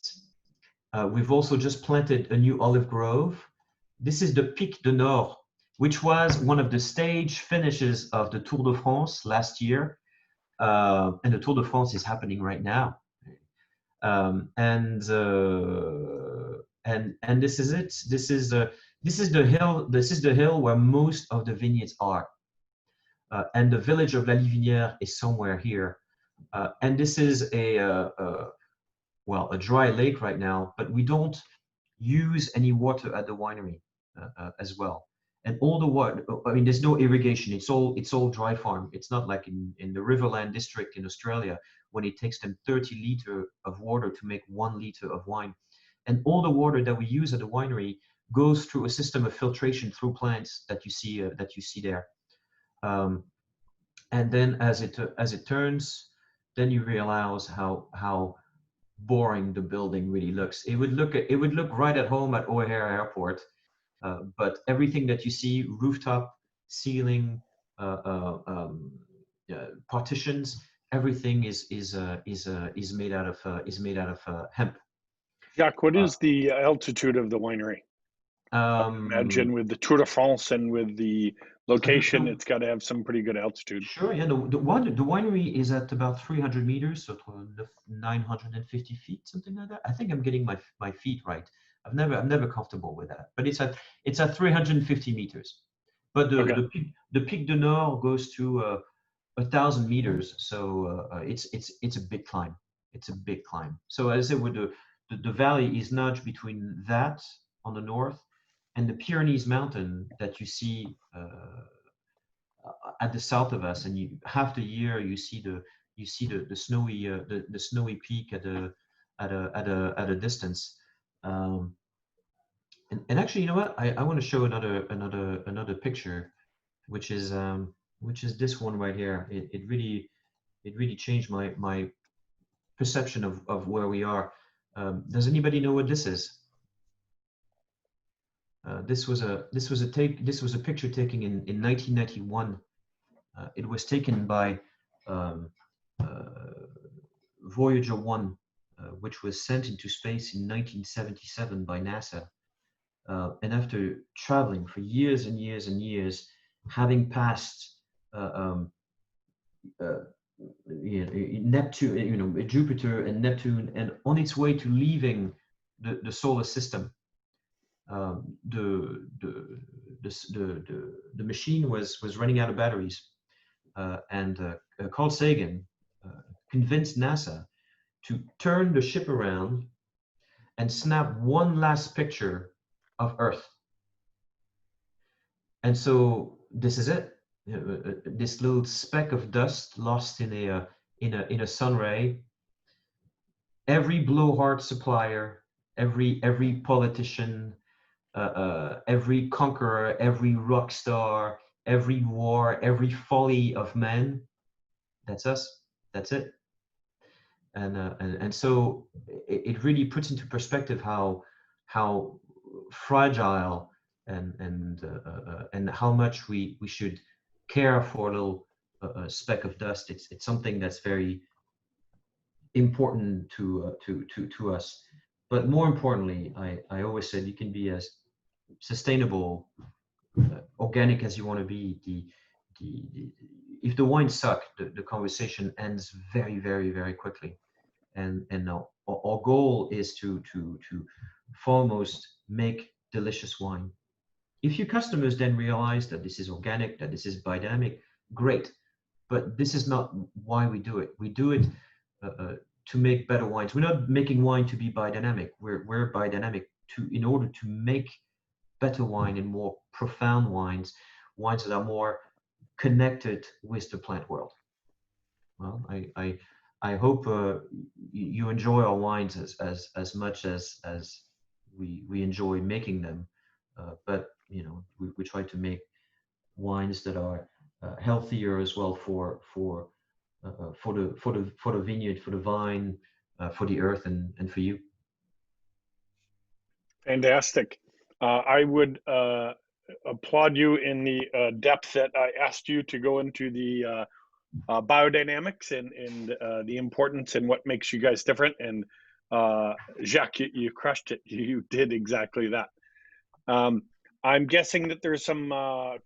We've also just planted a new olive grove. This is the Pic du Nord, which was one of the stage finishes of the Tour de France last year, and the Tour de France is happening right now. And this is it. This is the hill. This is the hill where most of the vineyards are, and the village of La Livinière is somewhere here. And this is a dry lake right now, but we don't use any water at the winery as well. And all the water, I mean, there's no irrigation. It's all dry farm. It's not like in the Riverland district in Australia, when it takes them 30 liters of water to make 1 liter of wine. And all the water that we use at the winery goes through a system of filtration through plants that you see there. And then as it turns, then you realize how boring the building really looks. It would look right at home at O'Hare Airport, but everything that you see, rooftop, ceiling, partitions, everything is made out of hemp. Jacque, what Uh, is the altitude of the winery? Imagine um, with the Tour de France and with the so location, it's got to have some pretty good altitude. sure, yeah. The winery is at about 300 meters, so 950 feet, something like that. I think I'm getting my feet right. I'm never comfortable with that, but it's at 350 meters. But Okay. the Pic du Nord goes to 1,000 meters, so it's a big climb. It's a big climb. So as I said, with the valley is nudged between that on the north and the Pyrenees mountain that you see at the south of us, and half the year you see the snowy the snowy peak at a distance. Um, and actually, you know what? I want to show another picture, which is this one right here. It really changed my perception of where we are. Does anybody know what this is? This was a picture taken in 1991. It was taken by um, Voyager 1, which was sent into space in 1977 by NASA. And after traveling for years and years and years, having passed Neptune, Jupiter and Neptune, and on its way to leaving the solar system, the machine was running out of batteries, and Carl Sagan convinced NASA to turn the ship around and snap one last picture of Earth. And so this is it. This little speck of dust lost in a sun ray. Every blowhard supplier, every politician, every conqueror, every rock star, every war, every folly of man. That's us. That's it. And so it really puts into perspective how fragile and how much we should care for a little speck of dust. It's something that's very important to us. But more importantly, I always said you can be as sustainable, organic as you want to be. If the wine suck, the conversation ends very, very, very quickly. And our goal is to foremost make delicious wine. If your customers then realize that this is organic, that this is biodynamic, great. But this is not why we do it. We do it to make better wines. We're not making wine to be biodynamic. We're biodynamic in order to make better wine and more profound wines that are more connected with the plant world. Well, I hope you enjoy our wines as much as we enjoy making them. But we try to make wines that are healthier as well for the vineyard, for the vine, for the earth, and for you. Fantastic. I would applaud you in the depth that I asked you to go into the biodynamics and the importance and what makes you guys different. And Jacque, you crushed it. You did exactly that. I'm guessing that there's some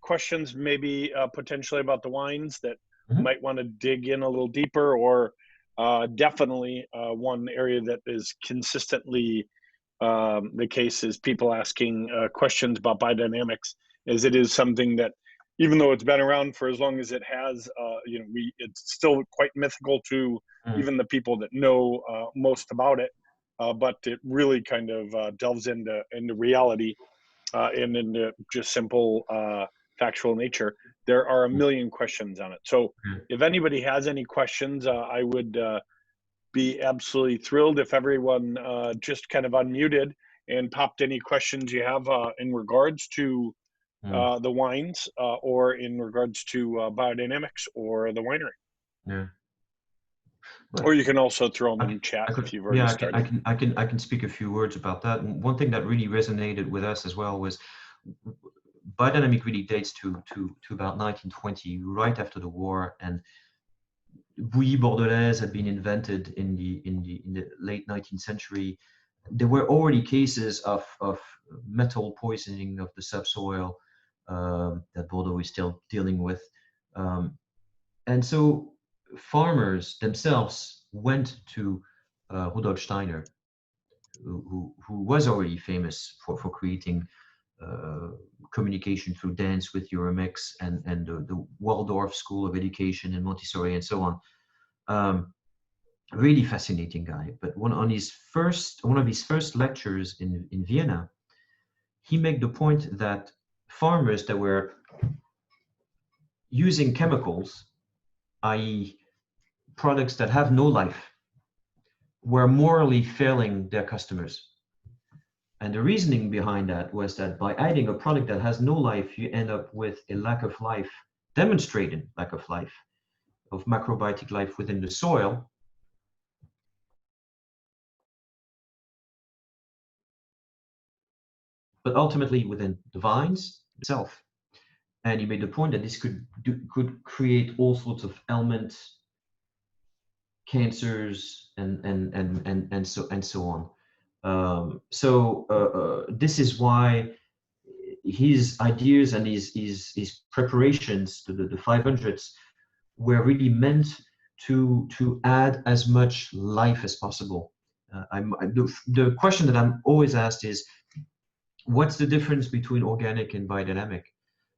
questions maybe potentially about the wines that might want to dig in a little deeper, or definitely one area that is consistently the case is people asking questions about biodynamics, as it is something that, even though it's been around for as long as it has, it's still quite mythical to even the people that know most about it. But it really kind of delves into reality and into just simple factual nature. There are a million questions on it. So if anybody has any questions, I would be absolutely thrilled if everyone just kind of unmuted and popped any questions you have in regards to the wines or in regards to biodynamics or the winery. Yeah. Or you can also throw them in chat if you've already started. I can speak a few words about that. One thing that really resonated with us as well was biodynamic really dates to about 1920, right after the war, and Bouillie Bordelaise had been invented in the late 19th century. there were already cases of metal poisoning of the subsoil that Bordeaux is still dealing with. And so farmers themselves went to Rudolf Steiner, who was already famous for creating communication through dance with Euromix and the Waldorf School of Education in Montessori and so on. Really fascinating guy. But one of his first lectures in Vienna, he made the point that farmers that were using chemicals, i.e. products that have no life, were morally failing their customers. And the reasoning behind that was that by adding a product that has no life, you end up with a lack of life, demonstrated lack of life, of macrobiotic life within the soil. But ultimately within the vines itself. And he made the point that this could create all sorts of ailments, cancers, and so on. This is why his ideas and his preparations to the 500s were really meant to add as much life as possible. The question that I'm always asked is, what's the difference between organic and biodynamic?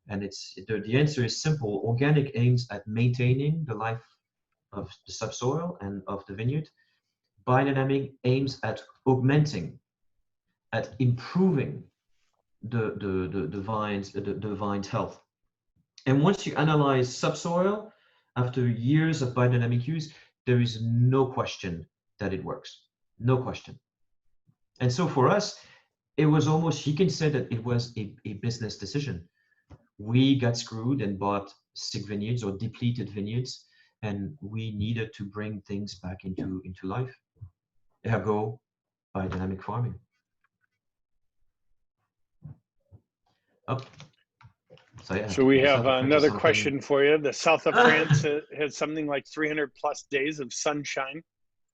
And the answer is simple. Organic aims at maintaining the life of the subsoil and of the vineyard. Biodynamic aims at augmenting, at improving the vine's health. And once you analyze subsoil after years of biodynamic use, there is no question that it works. No question. And so for us, it was almost, you can say that it was a business decision. We got screwed and bought sick vineyards or depleted vineyards, and we needed to bring things back into life. Ergo, biodynamic farming. Oh. So we have another question for you. The south of France has something like 300 plus days of sunshine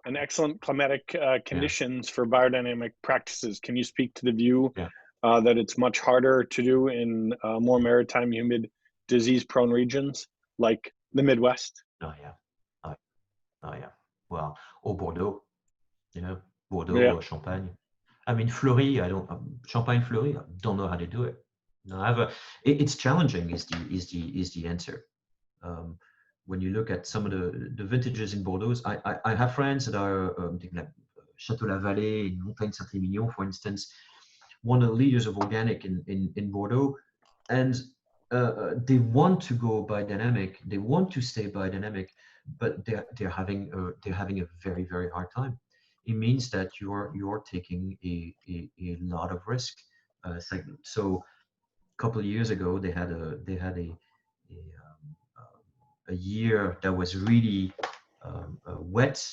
and excellent climatic conditions for biodynamic practices. Can you speak to the view that it's much harder to do in more maritime, humid, disease-prone regions like the Midwest? Oh yeah. Well, or Bordeaux, Bordeaux or Champagne. I mean, Fleury. Champagne, Fleury. I don't know how to do it. No, it's challenging. Is the answer. When you look at some of the vintages in Bordeaux, I have friends that are like Château La Vallée in Montagne Saint-Émilion, for instance, one of the leaders of organic in Bordeaux, and they want to go biodynamic, they want to stay biodynamic, but they're having a very, very hard time. It means that you're taking a lot of risk. So a couple of years ago, they had a year that was really wet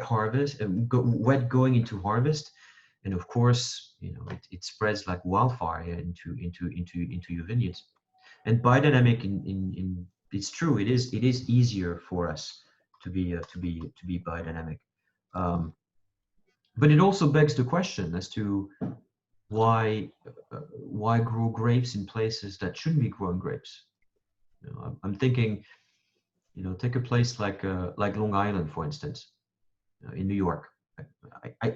harvest, wet going into harvest, and of course, it spreads like wildfire into your vineyards. And biodynamic, it's true, it is easier for us to be biodynamic, but it also begs the question as to why grow grapes in places that shouldn't be growing grapes. I'm thinking, take a place like Long Island, for instance, in New York. I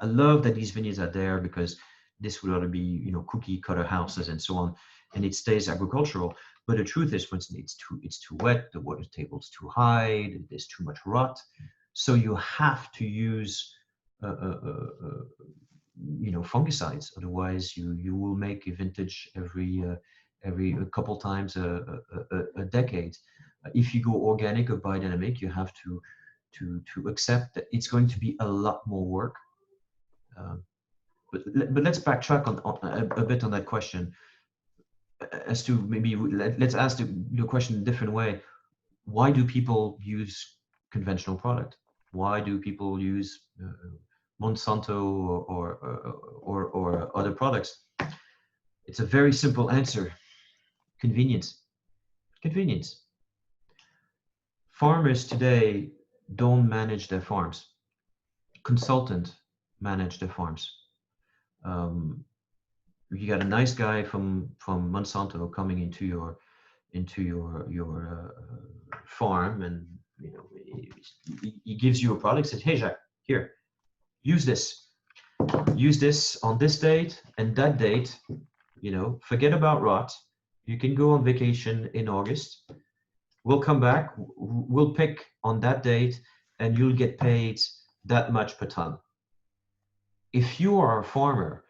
love that these vineyards are there, because this would ought to be, cookie cutter houses and so on, and it stays agricultural. But the truth is, for instance, it's too wet, the water table is too high, there's too much rot, so you have to use fungicides. Otherwise, you will make a vintage every couple times a decade. If you go organic or biodynamic, you have to accept that it's going to be a lot more work. But let's backtrack on a bit on that question. As to maybe let's ask the question a different way. Why do people use conventional product? Why do people use Monsanto or other products? It's a very simple answer. Convenience. Farmers today don't manage their farms. Consultants manage their farms. You got a nice guy from Monsanto coming into your farm, and you know he gives you a product. Says, "Hey, Jacques, here, use this on this date and that date. You know, forget about rot. You can go on vacation in August. We'll come back. We'll pick on that date, and you'll get paid that much per ton." If you are a farmer,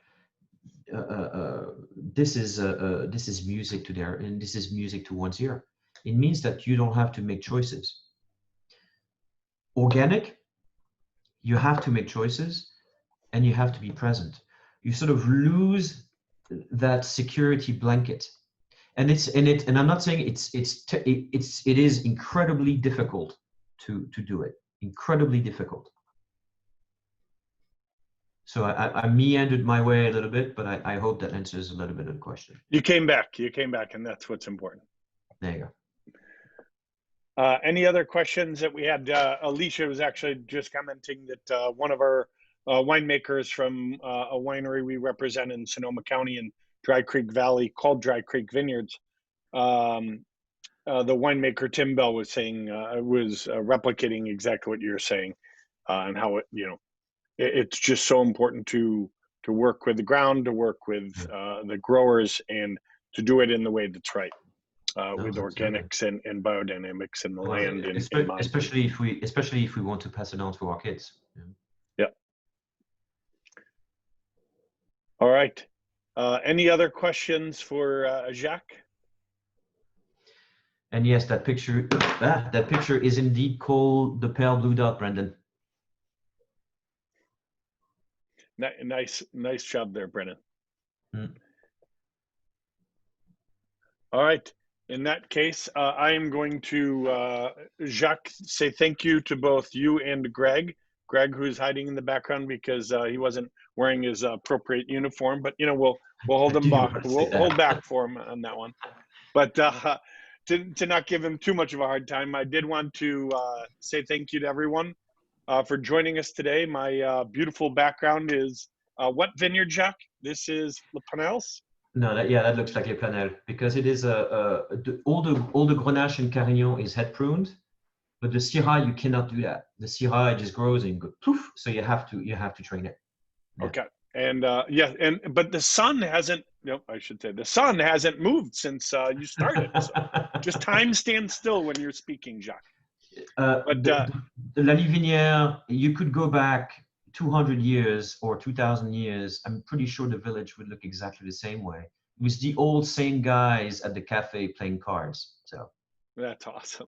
this is music to their, and this is music to one's ear. It means that you don't have to make choices. Organic, you have to make choices, and you have to be present. You sort of lose that security blanket, and and I'm not saying it is incredibly difficult to do it. Incredibly difficult. So I meandered my way a little bit, but I hope that answers a little bit of the question. You came back, and that's what's important. There you go. Any other questions that we had? Alicia was actually just commenting that one of our winemakers from a winery we represent in Sonoma County in Dry Creek Valley called Dry Creek Vineyards. The winemaker Tim Bell was saying, was replicating exactly what you're saying, and how it, you know, it's just so important to work with the ground, to work with the growers, and to do it in the way that's right, with organics and biodynamics in the land. Especially if we want to pass it on to our kids. Yeah. All right. Any other questions for Jacques? And yes, that picture is indeed called the Pale Blue Dot, Brendan. Nice job there, Brennan. All right. In that case, I am going to, Jacques, say thank you to both you and Greg. Greg, who's hiding in the background because he wasn't wearing his appropriate uniform, but you know, we'll hold him back. We'll hold back for him on that one. But to not give him too much of a hard time, I did want to say thank you to everyone for joining us today. My beautiful background is what vineyard, Jacques? This is Les Planels? No, that looks like Les Planels, because it is all the Grenache and Carignan is head pruned, but the Syrah you cannot do that. The Syrah just grows and goes poof, so you have to train it. Yeah. Okay, and but the sun hasn't. No, I should say the sun hasn't moved since you started. So just time stands still when you're speaking, Jacques. But the La Livinière, you could go back 200 years or 2,000 years. I'm pretty sure the village would look exactly the same way. It was the old same guys at the cafe playing cards. So that's awesome.